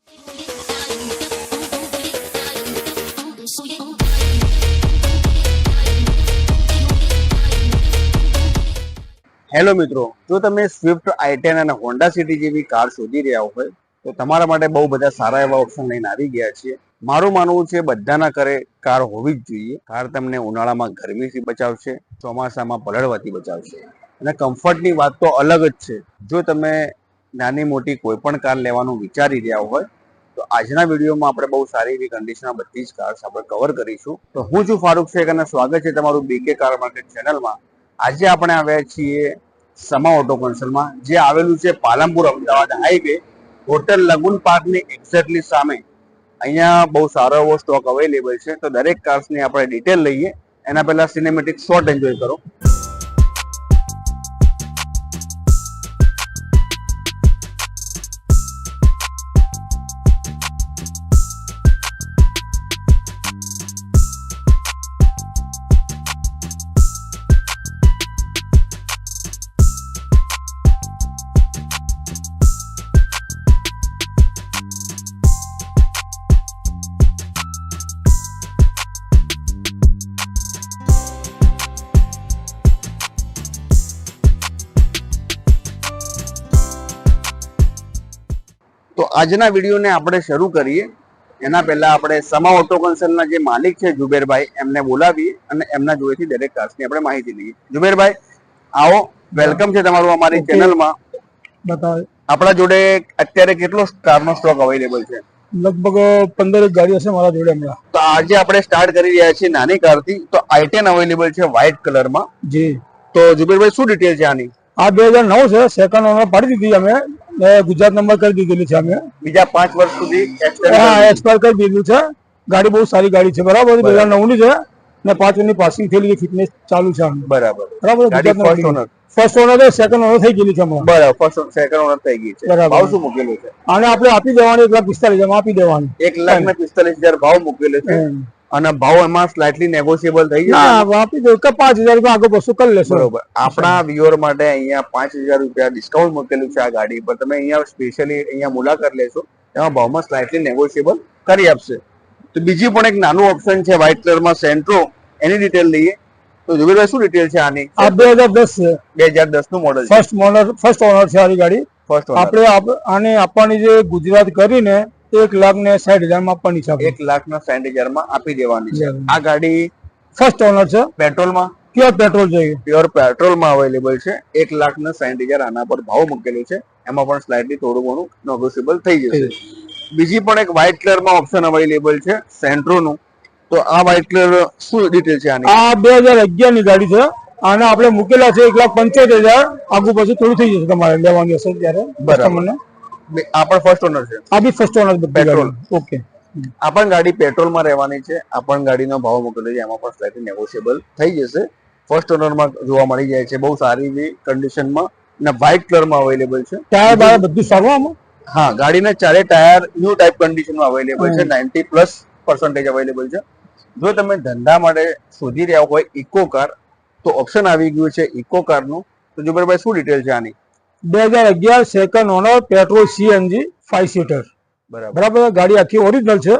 Hello મિત્રો, જો તમે સ્વિફ્ટ i10 અને હોન્ડા સિટી જેવી કાર શોધી રહ્યા હોય તો તમારા માટે બહુ બધા સારા એવા ઓપ્શન લઈને આવી ગયા છીએ. મારું માનવું છે બધાના ઘરે કાર હોવી જ જોઈએ. કાર તમને ઉનાળામાં ગરમીથી બચાવશે, ચોમાસામાં પલળવાથી બચાવશે અને કમ્ફર્ટની વાત તો અલગ જ છે. જો તમે નાની મોટી કોઈ પણ કાર લેવાનું વિચારી રહ્યા હોય તો આજના વિડીયોમાં આપણે બહુ સારી એવી કન્ડિશનમાં બધી જ કાર્સ આપણે કવર કરીશું. તો હું છું ફારૂક શેખ અને સ્વાગત છે તમારું બીકે કાર માર્કેટ ચેનલમાં. આજે આપણે આવ્યા છીએ સમા ઓટો કન્સલ્ટમાં, જે આવેલું છે Palanpur Ahmedabad highway, hotel Lagoon પાર્કની એક્ઝેક્ટલી સામે. અહીંયા બહુ સારો એવો સ્ટોક અવેલેબલ છે. તો દરેક કાર્સની આપણે ડિટેલ લઈએ એના પહેલા સિનેમેટિક શોટ એન્જોય કરો. તો આજના વિડીયોને આપણે શરૂ કરીએ એના પહેલા આપણે સમા ઓટો કન્સલ્ટના જે માલિક છે જુબેરભાઈ, એમને બોલાવીએ અને એમના જોડેથી દરેક કાર્સની આપણે માહિતી લઈએ. જુબેરભાઈ આવો, વેલકમ છે તમારું અમારી ચેનલમાં. બતાવો, આપણા જોડે અત્યારે કેટલો કારનો સ્ટોક અવેલેબલ છે? લગભગ 15 ગાડી હશે મારા જોડે હમણાં. તો આજે આપણે સ્ટાર્ટ કરી રહ્યા છીએ નાની કારથી. તો i10 અવેલેબલ છે વ્હાઇટ કલરમાં. જી. તો જુબેરભાઈ શું ડિટેલ છે આની? આ 2009 છે, સેકન્ડ ઓનર પાડી દીધી અમે, ગુજરાત નંબર કરી દીધેલી છે અમે. બીજા 5 વર્ષ સુધી એક્સપાયર કરી દીધું છે. ગાડી બહુ સારી ગાડી છે, બરાબર. 2009 ની છે ને 5 વર્ષની પાસિંગ થયેલી, ફિટનેસ ચાલુ છે. બરાબર. બરાબર. ફર્સ્ટ ઓનર સેકન્ડ ઓનર થઈ ગયેલી છે હમણાં. બરાબર, ફર્સ્ટ સેકન્ડ ઓનર થઈ ગઈ છે. ભાવ શું મૂકેલો છે આને? આપણે આપી દેવાની 1,45,000 આપી દેવાની. 1,45,000 ભાવ મૂકેલો છે. અને ભાવ એમાં સ્લાઇટલી નેગોશિયેબલ થઈ જશે? આપી દો કે 5,000 રૂપિયા આગળ બસો કરી લેશો. બરોબર. આપણા વ્યુઅર માટે અહીંયા 5,000 રૂપિયા ડિસ્કાઉન્ટ મૂકેલું છે આ ગાડી પર. તમે અહીંયા સ્પેશિયલી અહીંયા મુલાકાત લેશો, એમાં ભાવમાં સ્લાઇટલી નેગોશિયેબલ કરી આપશે. તો બીજી પણ એક નાનું ઓપ્શન છે વ્હાઇટ કલરમાં સેન્ટ્રો, એની ડિટેલ લઈએ. તો જુબેરભાઈ શું ડિટેલ છે આની? આ 2010 છે. 2010 નું મોડલ. ફર્સ્ટ ઓનર છે આ ગાડી. આપણે આને આપવાની છે ગુજરાત કરીને 1,60,000 માં આપવાની છે. 1,60,000 માં આપી દેવાની છે. આ ગાડી ફર્સ્ટ ઓનર છે. પેટ્રોલમાં પ્યોર પેટ્રોલ જોઈએ. પ્યોર પેટ્રોલમાં અવેલેબલ છે. 1,60,000 આના પર ભાવ મૂકેલું છે. એમાં પણ સ્લાઇટલી થોડું ઘણું નેગોશિયેબલ થઈ જશે. બીજી પણ એક વ્હાઇટ કલરમાં ઓપ્શન અવેલેબલ છે સેન્ટ્રો નું. તો આ વ્હાઇટ કલર શું ડિટેલ છે આની? આ 2011 ની ગાડી છે. આને આપણે મૂકેલા છે 1,75,000. આગુ પછી થોડું થઈ જશે તમારે લેવાની હશે ત્યારે. બરાબર. આ પણ ફર્સ્ટ ઓનર છે. આ બી ફર્સ્ટ ઓનર પેટ્રોલ. ઓકે. આ પણ ગાડી પેટ્રોલમાં રહેવાની છે. આ પણ ગાડીનો ભાવ મૂકેલો છે. એમાં પણ સ્લાઇટલી નેગોશિયેબલ થઈ જશે. ફર્સ્ટ ઓનરમાં જોવા મળી જાય છે, બહુ સારી એવી કન્ડિશનમાં અને વ્હાઇટ કલરમાં અવેલેબલ છે. ટાયર બાર બધું સારું આમાં? હા, ગાડીના ચારે ટાયર ન્યુ ટાઈપ કન્ડિશનમાં અવેલેબલ છે. 90+% અવેલેબલ છે. જો તમે ધંધા માટે શોધી રહ્યા હોય ઇકો કાર તો ઓપ્શન આવી ગયું છે ઇકો કારનું. તો જુબેરભાઈ શું ડિટેલ છે આની? 2011 second owner, petrol CNG 5 seater. બરાબર. ગાડી આખી ઓરિજિનલ છે.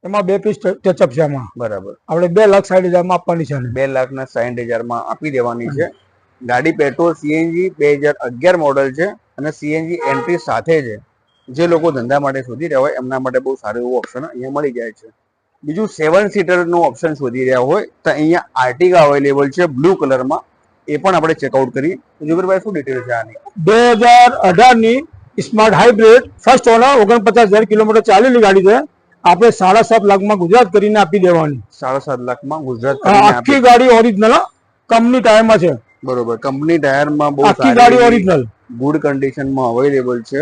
એમાં 2 પીસ ટચઅપ છે આમાં. બરાબર. આપણે 2,60,000 માં આપવાની છે. 2,60,000 માં આપી દેવાની છે. ગાડી પેટ્રોલ CNG 2011 મોડલ છે અને CNG એન્ટ્રી સાથે છે. જે લોકો ધંધા માટે શોધી રહ્યા હોય એમના માટે બહુ સારું એવું ઓપ્શન અહીંયા મળી જાય છે. બીજું 7 સીટર નું ઓપ્શન શોધી રહ્યા હોય તો અહીંયા આર્ટિગા અવેલેબલ છે બ્લુ કલરમાં. એ પણ આપણે ચેકઆઉટ કરીએ. જુબેરભાઈ શું ડિટેલ છે આની? 2018 ની smart hybrid, first honour, 49,000 kilometre ચાલેલી ગાડી છે. આપણે 7.5 લાખમાં ગુજરાત કરીને આપી દેવાની. 7.5 લાખમાં ગુજરાત. આખી ગાડી ઓરિજિનલ કંપની ટાયરમાં છે. બરોબર. કંપની ટાયરમાં બહુ આખી ગાડી ઓરિજિનલ ગુડ કન્ડિશનમાં અવેલેબલ છે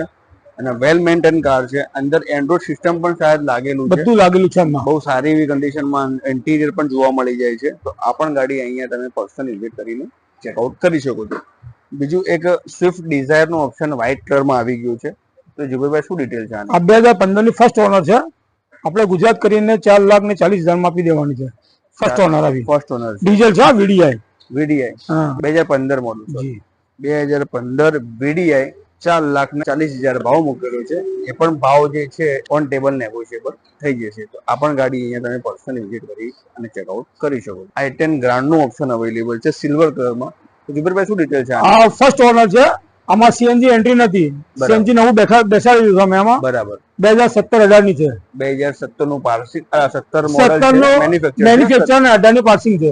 અને વેલ મેન્ટેન કાર છે. અંદર એન્ડ્રોઇડ સિસ્ટમ પણ શાયદ લાગેલું છે. બધું લાગેલું છે. બહુ સારી એવી કન્ડિશનમાં ઇન્ટિરિયર પણ જોવા મળી જાય છે. તો આ પણ ગાડી અહીંયા તમે પર્સનલ વિઝિટ કરીને ચેકઆઉટ કરી શકો છો. બીજું એક સ્વિફ્ટ ડિઝાયર નું ઓપ્શન વ્હાઇટ કલરમાં આવી ગયું છે. તો જુબેરભાઈ શું ડિટેલ છે આની? આ 2015 ની ફર્સ્ટ ઓનર છે. આપણે ગુજરાત કરીને 4,40,000 માં આપી દેવાની છે. ફર્સ્ટ ઓનર આવી. ફર્સ્ટ ઓનર ડીઝલ છે. VDI 2015 model. 2015 VDI 4,40,000 ભાવ મૂકેલો છે. એ પણ ભાવ જે છે ઓન ટેબલ નેગોશિયેબલ થઈ જશે. તો આ પણ ગાડી અહીંયા તમે પર્સનલી વિઝિટ કરી અને ચેકઆઉટ કરી શકો. i10 ગ્રાન્ડ નું ઓપ્શન અવેલેબલ છે સિલ્વર કલરમાં. તો જુબેરભાઈ શું ડિટેલ છે? આ ફર્સ્ટ ઓનર છે. આમાં સીએનજી એન્ટ્રી નથી. સીએનજી નવું બેસાડી દીધું અમે આમાં. બરાબર. 2017-18 ની છે. 2017 નું પાર્સિંગ 17 મોડલ છે. મેન્યુફેક્ચર અને 18 ની પાર્સિંગ છે.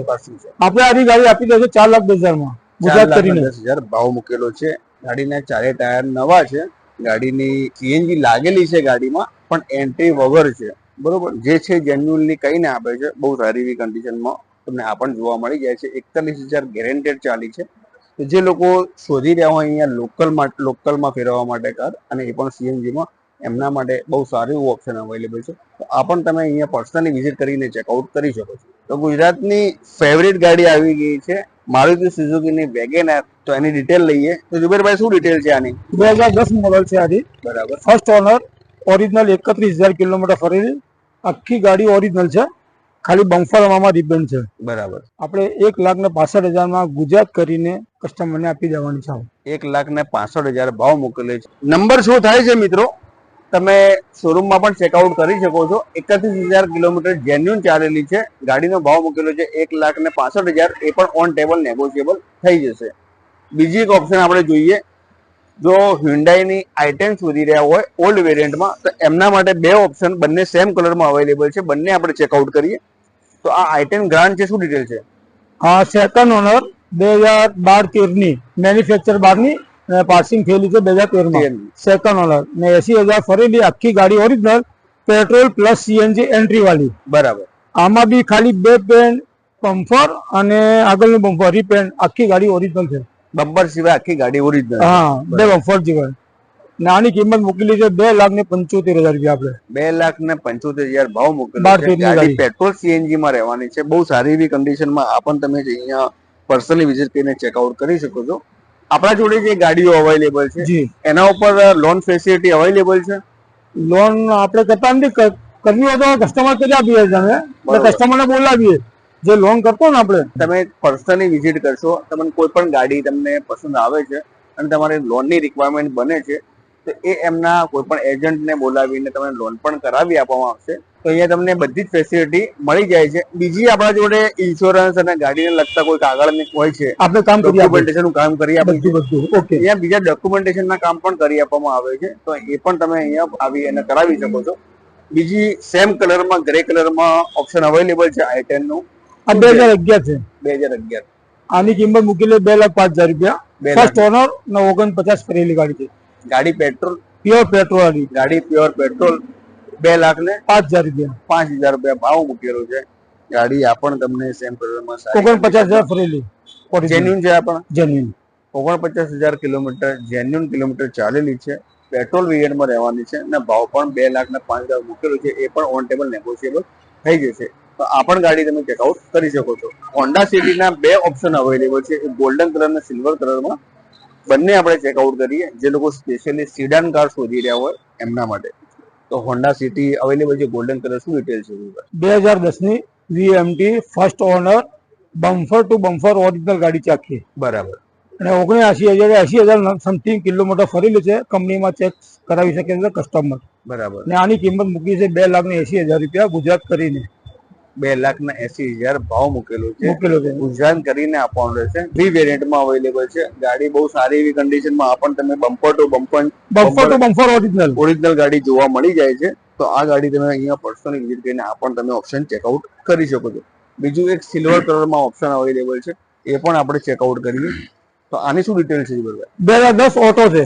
આપણે આની ગાડી આપી દેશે 4,10,000 માં ગુજરાત કરીને. 4,10,000 ભાવ મૂકેલો છે. ગાડીના ચારે ટાયર નવા છે. ગાડીની સીએનજી લાગેલી છે ગાડીમાં, પણ એન્ટ્રી વગર છે. બરોબર. જે છે જેન્યુઅલી કહીને આપે છે. બહુ સારી એવી કન્ડિશનમાં તમને આ પણ જોવા મળી જાય છે. 41,000 ગેરેન્ટેડ ચાલી છે. તો જે લોકો શોધી રહ્યા હોય અહીંયા લોકલમાં ફેરવવા માટે કાર, અને એ પણ સીએનજીમાં, એમના માટે બહુ સારું એવું ઓપ્શન અવેલેબલ છે. તો આ પણ તમે અહીંયા પર્સનલી વિઝિટ કરીને ચેકઆઉટ કરી શકો છો. તો ગુજરાતની ફેવરિટ ગાડી આવી ગઈ છે મારુતિ સુઝુકીની વેગેનાર. તો એની ડિટેલ લઈએ. તો જુબેરભાઈ શું ડિટેલ છે આની? 2010 મોડલ છે આની. બરાબર. ફર્સ્ટ ઓનર, ઓરિજિનલ 31,000 કિલોમીટર ફરેલી. આખી ગાડી ઓરિજિનલ છે. ખાલી બમ્ફરમાં રિબન છે. બરાબર. આપણે 1,65,000 માં ગુજરાત કરીને કસ્ટમરને આપી દેવાની છે. 1,65,000 ભાવ મોકલે છે. નંબર શું થાય છે મિત્રો? તમે શોરૂમમાં પણ ચેકઆઉટ કરી શકો છો. 31,000 કિલોમીટર જેન્યુન ચાલેલી છે. ગાડીનો ભાવ મૂકેલો છે 1,65,000. એ પણ ઓન ટેબલ નેગોશિયેબલ થઈ જશે. બીજી એક ઓપ્શન આપણે જોઈએ. જો હ્યુન્ડાઈની i10 શોધી રહ્યા હોય ઓલ્ડ વેરિયન્ટમાં, તો એમના માટે બે ઓપ્શન, બંને સેમ કલરમાં અવેલેબલ છે. બંને આપણે ચેકઆઉટ કરીએ. તો આ i10 ગ્રાન્ડ છે, શું ડિટેલ છે? હા, સેકન્ડ ઓનર 2012-13 ની, મેન્યુફેક્ચર 12 ની, અને પાસિંગ થયેલી છે 2013 માં. સેકન્ડ ઓનર ને 80,000 ફરેલી. આખી ગાડી original, petrol plus CNG entry વાળી. બરાબર. આમાં બી ખાલી બે પેન્ટ, બમ્પર અને આગળનું બમ્પર રીપેન્ટ. આખી ગાડી ઓરિજિનલ છે. બમ્પર સિવાય આખી ગાડી ઓરિજિનલ. હા, બે બમ્પર સિવાય. ને આની કિંમત મૂકેલી છે 2,75,000 રૂપિયા. આપણે 2,75,000 ભાવ મૂકેલો છે. ગાડી પેટ્રોલ સીએનજી માં રહેવાની છે. બહુ સારી એવી કન્ડિશનમાં. આ પણ તમે અહીંયા પર્સનલી વિઝિટ કરીને ચેકઆઉટ કરી શકો છો. આપણા જોડે જે ગાડીઓ અવેલેબલ છે એના ઉપર લોન ફેસિલિટી અવેલેબલ છે. લોન આપણે કરતા નથી. કરવી હોય તો કસ્ટમર કરી આપીએ તમે. કસ્ટમરને બોલાવીએ જે લોન કરતો ને આપણે. તમે પર્સનલી વિઝિટ કરશો, તમને કોઈ પણ ગાડી તમને પસંદ આવે છે અને તમારે લોનની રિક્વાયરમેન્ટ બને છે, તો એ એમના કોઈ પણ એજન્ટને બોલાવીને તમને લોન પણ કરાવી આપવામાં આવશે. તો અહીંયા તમને બધી જ ફેસિલિટી મળી જાય છે. બીજી આપણા જોડે ઇન્સ્યોરન્સ અને ગાડીને લગતા કોઈ કાગળની હોય છે, આપણે કામ ડોક્યુમેન્ટેશન નું કામ કરી આપીએ છીએ. ઓકે. અહીંયા બીજા ડોક્યુમેન્ટેશન ના કામ પણ કરી આપવામાં આવે છે. તો એ પણ તમે અહીંયા આવી અને કરાવી શકો છો. બીજી સેમ કલરમાં, ગ્રે કલરમાં ઓપ્શન અવેલેબલ છે i10 નું. આ 2011 છે. 2011. આની કિંમત મૂકેલી 2,05,000 રૂપિયા. ફર્સ્ટ ઓનર ને 49 ફરેલી ગાડી છે. ગાડી પેટ્રોલ, પ્યોર પેટ્રોલ વાળી ગાડી, પ્યોર પેટ્રોલ. 2,05,000 રૂપિયા. 5,000 રૂપિયા ભાવ મૂકેલો છે. ગાડી આ પણ તમને સેમ કલરમાં 49,000 ફરેલી જેન્યુન છે. આ પણ જેન્યુન 49,000 કિલોમીટર જેન્યુન કિલોમીટર ચાલેલી છે. પેટ્રોલ વેરિયન્ટમાં રહેવાની છે અને ભાવ પણ 2,05,000 મૂકેલો છે. એ પણ ઓન ટેબલ નેગોશિયેબલ થઈ જશે. તો આ પણ ગાડી તમે ચેકઆઉટ કરી શકો છો. હોન્ડા સિટીના બે ઓપ્શન અવેલેબલ છે, ગોલ્ડન કલર અને સિલ્વર કલરમાં. બંને આપણે ચેકઆઉટ કરીએ. જે લોકો સ્પેશિયલી સીડાન કાર શોધી રહ્યા હોય એમના માટે. તો હોન્ડા સિટી અવેલેબલ છે. ગોલ્ડન કલર, શું ડિટેલ છે? 2010 ની VMT, first owner, bumper to bumper original ગાડી છે આખી. બરાબર. અને 79,000 સમથિંગ કિલોમીટર ફરેલી છે. કંપનીમાં ચેક કરાવી શકે છે કસ્ટમર. બરાબર. ને આની કિંમત મૂકી છે 2,80,000 રૂપિયા ગુજરાત કરીને. 2,80,000 ભાવ મૂકેલો છે. ગુજરાત કરીને આપવાનું રહેશે. બી વેરિયન્ટમાં અવેલેબલ છે. ગાડી બહુ સારી એવી કન્ડિશનમાં. આ પણ તમે બમ્પર ટુ બમ્પર ઓરિજિનલ ગાડી જોવા મળી જાય છે. તો આ ગાડી તમે અહીંયા પર્સનલી વિઝિટ કરીને આ પણ તમે ઓપ્શન ચેકઆઉટ કરી શકો છો. બીજું એક સિલ્વર કલરમાં ઓપ્શન અવેલેબલ છે. એ પણ આપણે ચેકઆઉટ કરીએ. તો આની શું ડિટેલ છે? 2010 ઓટો છે.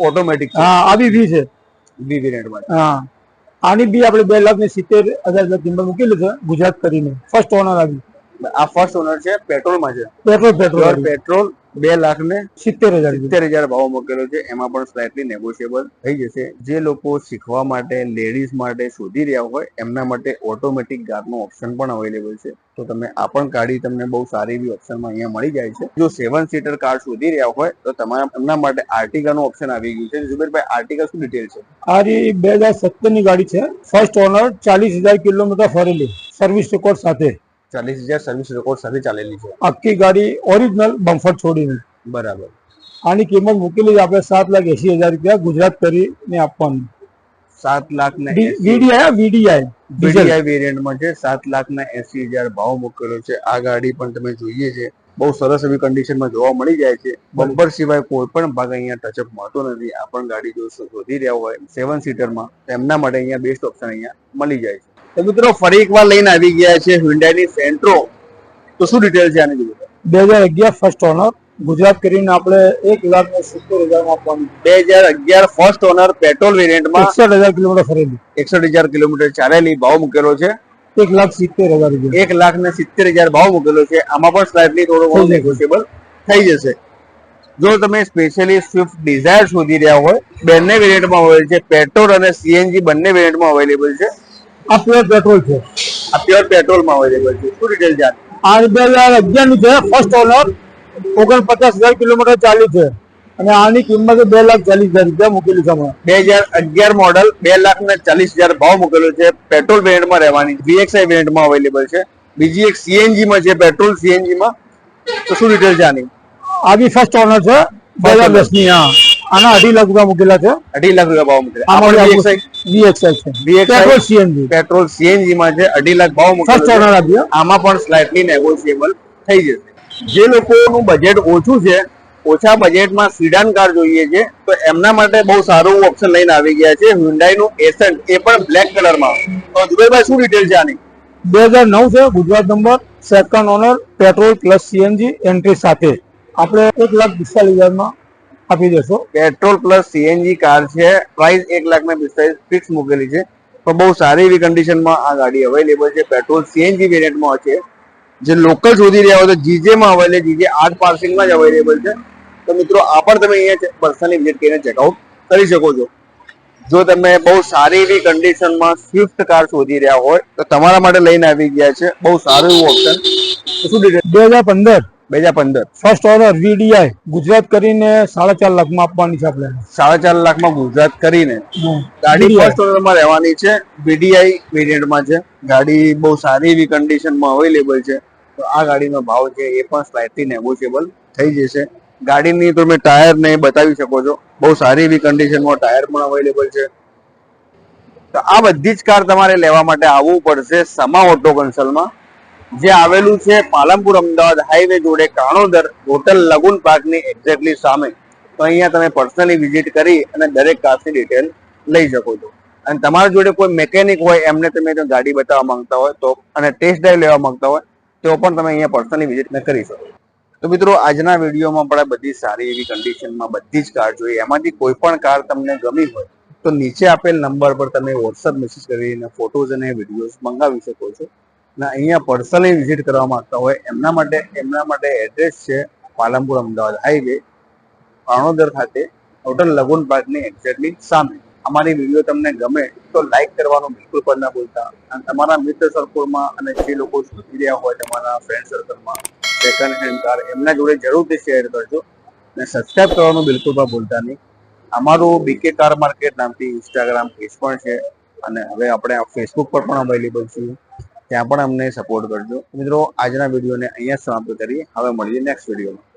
ઓટોમેટિક. હા, આ બી વી છે. બી વેરિયન્ટમાં. હા, આની બી આપણે 2,70,000 કિંમત મૂકેલી છે ગુજરાત કરીને. ફર્સ્ટ ઓનર આવી. આ ફર્સ્ટ ઓનર છે. પેટ્રોલમાં છે. પેટ્રોલ 2,70,000 ભાવ મૂકેલો છે. એમાં પણ સ્લાઇટલી નેગોશિયેબલ થઈ જશે. જે લોકો શીખવા માટે, લેડીઝ માટે શોધી રહ્યા હોય એમના માટે ઓટોમેટિક કારનો ઓપ્શન પણ અવેલેબલ છે. તો તમે આ પણ ગાડી તમને બહુ સારી એવી ઓપ્શનમાં અહીંયા મળી જાય છે. જો 7 સીટર કાર શોધી રહ્યા હોય તો તમારા એમના માટે આર્ટિગાનું ઓપ્શન આવી ગયું છે. જુબેરભાઈ, આર્ટિગા શું ડિટેલ છે? આ 2017 ની ગાડી છે. ફર્સ્ટ ઓનર, 40,000 કિલોમીટર ફરેલી, સર્વિસ રેકોર્ડ સાથે. 40,000 સર્વિસ રેકોર્ડ સાથે ચાલેલી છે. આખી ગાડી ઓરિજિનલ, બમ્ફર છોડીને. બરાબર. આની કિંમત મૂકેલી છે આપણે 7,80,000 રૂપિયા ગુજરાત કરીને આપવાની. 7,80,000 વીડીઆઈ VDI વેરિયન્ટમાં છે. 7,80,000 ભાવ મૂકેલો છે. આ ગાડી પણ તમે જોઈએ છે બહુ સરસ એવી કન્ડિશનમાં જોવા મળી જાય છે. બમ્પર સિવાય કોઈ પણ ભાગ અહીંયા ટચઅપ મળતો નથી. આ પણ ગાડી જો શોધી રહ્યા હોય 7 સીટરમાં એમના માટે અહીંયા બેસ્ટ ઓપ્શન અહીંયા મળી જાય છે. તો મિત્રો ફરી એકવાર લઈને આવી ગયા છે હ્યુન્ડાઈની સેન્ટ્રો. તો શું ડિટેલ છે આની? 2011 ફર્સ્ટ ઓનર ગુજરાત કરીને આપણે 1,70,000 માં આપવાની. 2011 ફર્સ્ટ ઓનર પેટ્રોલ વેરિયન્ટમાં 61,000 કિલોમીટર ફરેલી. 61,000 કિલોમીટર ચાલેલી. ભાવ મૂકેલો છે 1,70,000 રૂપિયા. 1,70,000 ભાવ મૂકેલો છે. આમાં પણ સ્લાઇટલી થોડો ઘણો નેગોશિયેબલ થઈ જશે. જો તમે સ્પેશિયલી સ્વિફ્ટ ડિઝાયર શોધી રહ્યા હોય, બંને વેરિયન્ટમાં હોય છે. પેટ્રોલ અને સીએનજી બંને વેરિયન્ટમાં અવેલેબલ છે. આ પ્યોર પેટ્રોલ છે. આ પ્યોર પેટ્રોલમાં અવેલેબલ છે. શું ડિટેલ છે? આ 2011 ની છે. ફર્સ્ટ ઓનર 49,000 કિલોમીટર ચાલી છે અને આની કિંમત 2,40,000 રૂપિયા મૂકેલી છે. 2011 મોડલ 2,40,000 ભાવ મૂકેલો છે. પેટ્રોલ વેરિયન્ટમાં રહેવાની. VXI વેરિયન્ટમાં અવેલેબલ છે. બીજી એક સીએનજી માં છે, પેટ્રોલ સીએનજી માં. તો શું ડિટેલ છે આની? આ બી ફર્સ્ટ ઓનર છે 2010 ની. આના 2.5 લાખ રૂપિયા મૂકેલા છે. 2.5 લાખ રૂપિયા ભાવ મૂકેલા. VXI છે. Petrol CNG. પેટ્રોલ સીએનજી માં છે. 2.5 લાખ ભાવ મૂકેલો ફર્સ્ટ ઓનર આપ્યો. આમાં પણ સ્લાઇટલી નેગોશિયેબલ થઈ જશે. જે લોકોનું બજેટ ઓછું છે, ઓછા બજેટમાં સિડાન કાર જોઈએ છે, તો એમના માટે બહુ સારું ઓપ્શન લઈને આવી ગયા છે હ્યુન્ડાઈ નું એસન્ટ, એ પણ બ્લેક કલરમાં. તો જુબેરભાઈ શું ડિટેલ છે આની? 2009 છે. Gujarat number, second owner, petrol plus CNG entry સાથે આપણે 1,45,000 માં આપી દેશો. પેટ્રોલ પ્લસ સીએનજી કાર છે. પ્રાઇસ 1,45,000 ફિક્સ મૂકેલી છે. પણ બહુ સારી એવી કન્ડિશનમાં આ ગાડી અવેલેબલ છે. પેટ્રોલ સીએનજી વેરિયન્ટમાં છે. જે લોકલ શોધી રહ્યા હોય તો જીજે માં અવેલેબલ, જીજે 8 પાર્સિંગમાં જ અવેલેબલ છે. તો મિત્રો આ પણ તમે અહીંયા પર્સનલી વિઝિટ કરીને ચેકઆઉટ કરી શકો છો. જો તમે બહુ સારી એવી કન્ડિશનમાં સ્વિફ્ટ કાર શોધી રહ્યા હોય તો તમારા માટે લઈને આવી ગયા છે બહુ સારું એવું ઓપ્શન. શું detail? 2015 first honour VDI Gujarat કરીને 4.5 લાખમાં આપવાની છે આપણે. 4.5 લાખમાં ગુજરાત કરીને ગાડી ફર્સ્ટ ઓનરમાં રહેવાની છે. VDI વેરિયન્ટમાં છે. ગાડી બહુ સારી એવી કન્ડિશનમાં અવેલેબલ છે. તો આ ગાડીનો ભાવ છે એ પણ સ્લાઇટલી નેગોશિયેબલ થઈ જશે. ગાડીની તમે ટાયર ને બતાવી શકો છો. બહુ સારી એવી કન્ડિશનમાં ટાયર પણ અવેલેબલ છે. તો આ બધી જ કાર તમારે લેવા માટે આવવું પડશે સમા ઓટો કન્સલ્ટમાં, જે આવેલું છે પાલનપુર અમદાવાદ હાઈવે જોડે કાણોદર હોટલ લગુન પાર્કની એક્ઝેક્ટલી સામે. તો અહીંયા તમે પર્સનલી વિઝિટ કરી અને દરેક કારની ડિટેલ લઈ શકો છો. અને તમારા જોડે કોઈ મેકેનિક હોય, એમને તમે ગાડી બતાવવા માંગતા હોય તો અને ટેસ્ટ ડ્રાઈવ લેવા માંગતા હોય તો પણ તમે અહીંયા પર્સનલી વિઝિટ કરી શકો. તો મિત્રો આજના વિડીયોમાં પણ બધી સારી એવી કન્ડિશનમાં બધી જ કાર જોઈ. એમાંથી કોઈ પણ કાર તમને ગમી હોય તો નીચે આપેલ નંબર પર તમે વોટ્સઅપ મેસેજ કરીને ફોટોઝ અને વિડીયોઝ મંગાવી શકો છો. અને અહીંયા પર્સનલી વિઝિટ કરવા માંગતા હોય એમના માટે એડ્રેસ છે પાલનપુર અમદાવાદ હાઈવે કાણોદર ખાતે હોટલ લગુન પાર્કની એક્ઝેક્ટલી સામે. અમારી વિડીયો તમને ગમે તો લાઈક કરવાનું બિલકુલ પણ ના ભૂલતા. અને તમારા મિત્ર સર્કલમાં અને જે લોકો શોધી રહ્યા હોય તમારા ફ્રેન્ડ સર્કલમાં સેકન્ડ હેન્ડ કાર, એમના જોડે જરૂરથી શેર કરજો. અને સબસ્ક્રાઇબ કરવાનું બિલકુલ પણ ભૂલતા નહીં. અમારું બીકે કાર માર્કેટ નામથી ઇન્સ્ટાગ્રામ પેજ પણ છે અને હવે આપણે ફેસબુક પર પણ અવેલેબલ છીએ. ત્યાં પણ અમને સપોર્ટ કરજો. મિત્રો આજના વિડીયોને અહીંયા સમાપ્ત કરીએ. હવે મળીએ નેક્સ્ટ વિડીયોમાં.